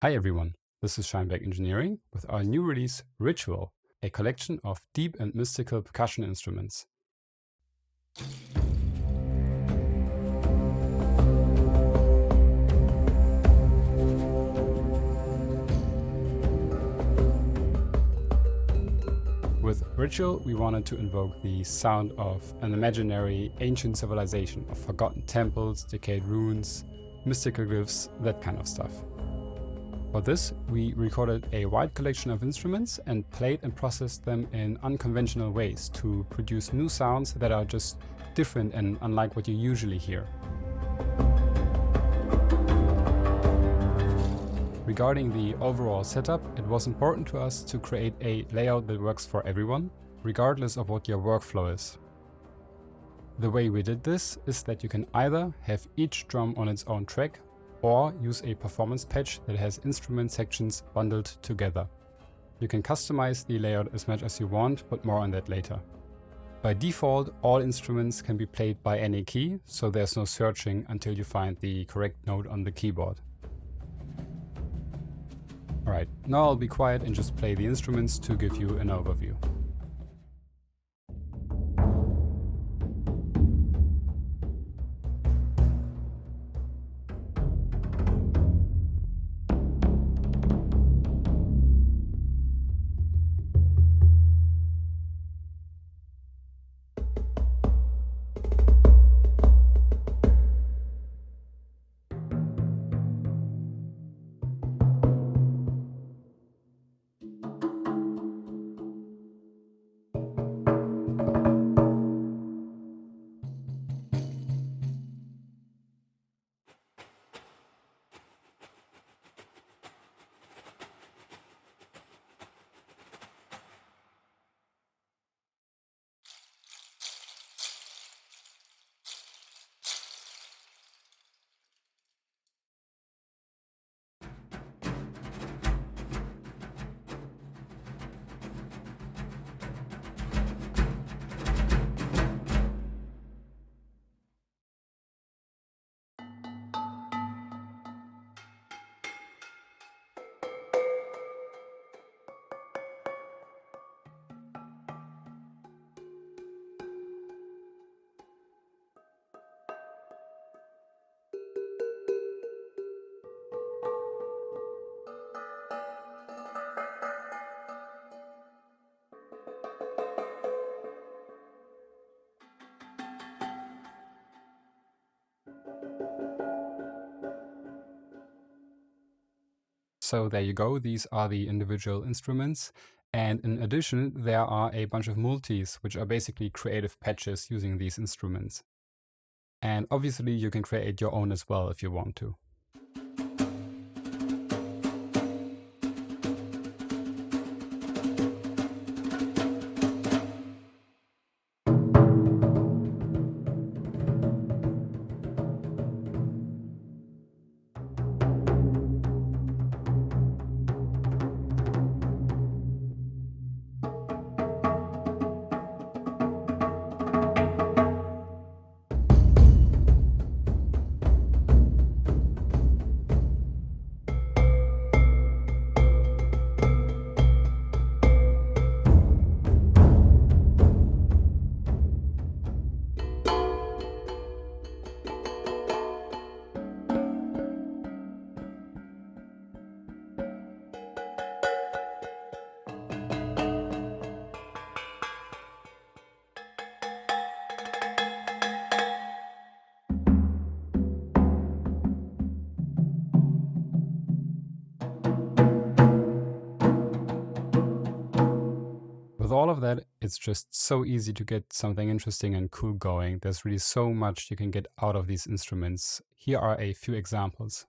Hi everyone, this is Scheinberg Engineering with our new release Ritual, a collection of deep and mystical percussion instruments. With Ritual, we wanted to invoke the sound of an imaginary ancient civilization, of forgotten temples, decayed ruins, mystical glyphs, that kind of stuff. For this, we recorded a wide collection of instruments and played and processed them in unconventional ways to produce new sounds that are just different and unlike what you usually hear. Regarding the overall setup, it was important to us to create a layout that works for everyone, regardless of what your workflow is. The way we did this is that you can either have each drum on its own track or use a performance patch that has instrument sections bundled together. You can customize the layout as much as you want, but more on that later. By default, all instruments can be played by any key, so there's no searching until you find the correct note on the keyboard. Alright, now I'll be quiet and just play the instruments to give you an overview. So there you go, these are the individual instruments. And in addition, there are a bunch of multis, which are basically creative patches using these instruments. And obviously you can create your own as well if you want to. With all of that, it's just so easy to get something interesting and cool going. There's really so much you can get out of these instruments. Here are a few examples.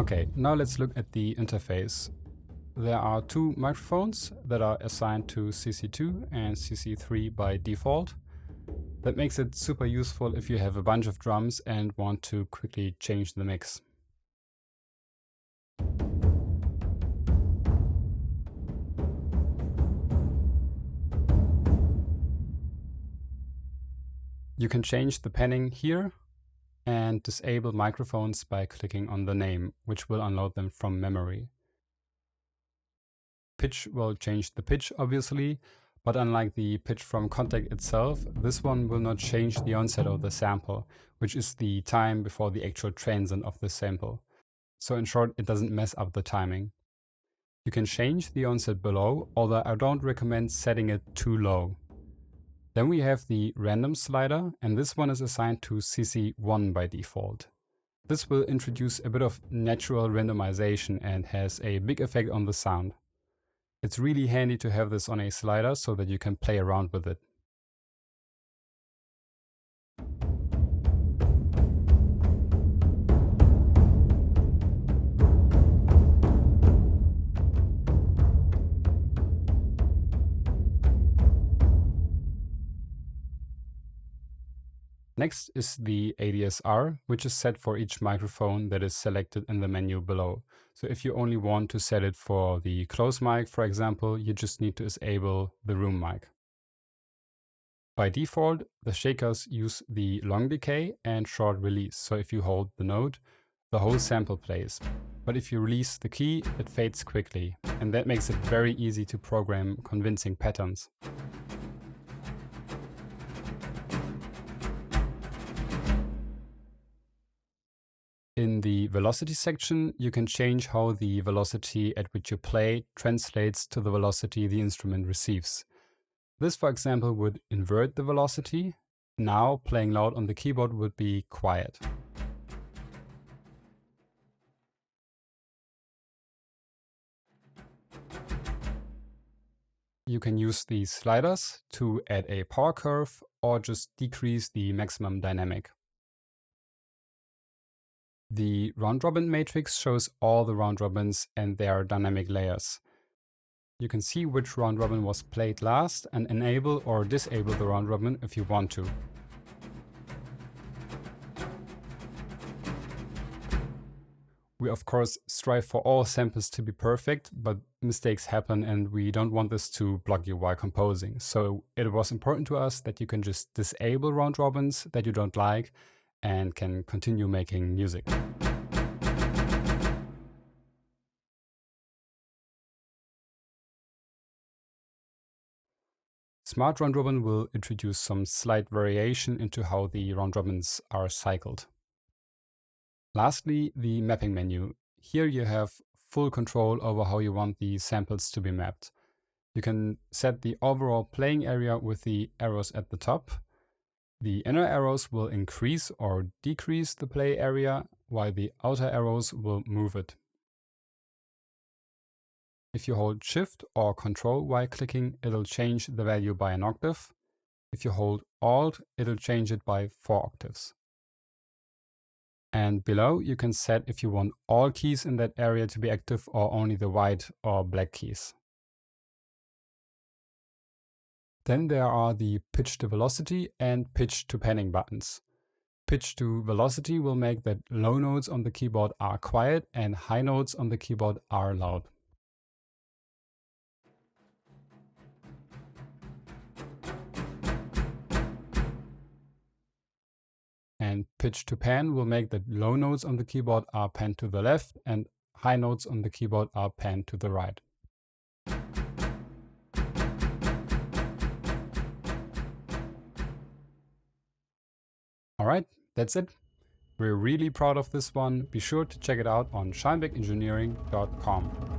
Okay, now let's look at the interface. There are two microphones that are assigned to CC2 and CC3 by default. That makes it super useful if you have a bunch of drums and want to quickly change the mix. You can change the panning here and disable microphones by clicking on the name, which will unload them from memory. Pitch will change the pitch, obviously, but unlike the pitch from Kontakt itself, this one will not change the onset of the sample, which is the time before the actual transient of the sample. So in short, it doesn't mess up the timing. You can change the onset below, although I don't recommend setting it too low. Then we have the random slider, and this one is assigned to CC1 by default. This will introduce a bit of natural randomization and has a big effect on the sound. It's really handy to have this on a slider so that you can play around with it. Next is the ADSR, which is set for each microphone that is selected in the menu below. So if you only want to set it for the close mic, for example, you just need to disable the room mic. By default, the shakers use the long decay and short release. So if you hold the note, the whole sample plays. But if you release the key, it fades quickly. And that makes it very easy to program convincing patterns. In the velocity section, you can change how the velocity at which you play translates to the velocity the instrument receives. This, for example, would invert the velocity. Now, playing loud on the keyboard would be quiet. You can use these sliders to add a power curve or just decrease the maximum dynamic. The round robin matrix shows all the round robins and their dynamic layers. You can see which round robin was played last and enable or disable the round robin if you want to. We of course strive for all samples to be perfect, but mistakes happen and we don't want this to block you while composing. So it was important to us that you can just disable round robins that you don't like and can continue making music. Smart Round Robin will introduce some slight variation into how the round robins are cycled. Lastly, the mapping menu. Here you have full control over how you want the samples to be mapped. You can set the overall playing area with the arrows at the top. The inner arrows will increase or decrease the play area, while the outer arrows will move it. If you hold Shift or Control while clicking, it'll change the value by an octave. If you hold Alt, it'll change it by 4 octaves. And below, you can set if you want all keys in that area to be active or only the white or black keys. Then there are the pitch to velocity and pitch to panning buttons. Pitch to velocity will make that low notes on the keyboard are quiet and high notes on the keyboard are loud. And pitch to pan will make that low notes on the keyboard are panned to the left and high notes on the keyboard are panned to the right. Alright, that's it. We're really proud of this one. Be sure to check it out on scheinbeckengineering.com.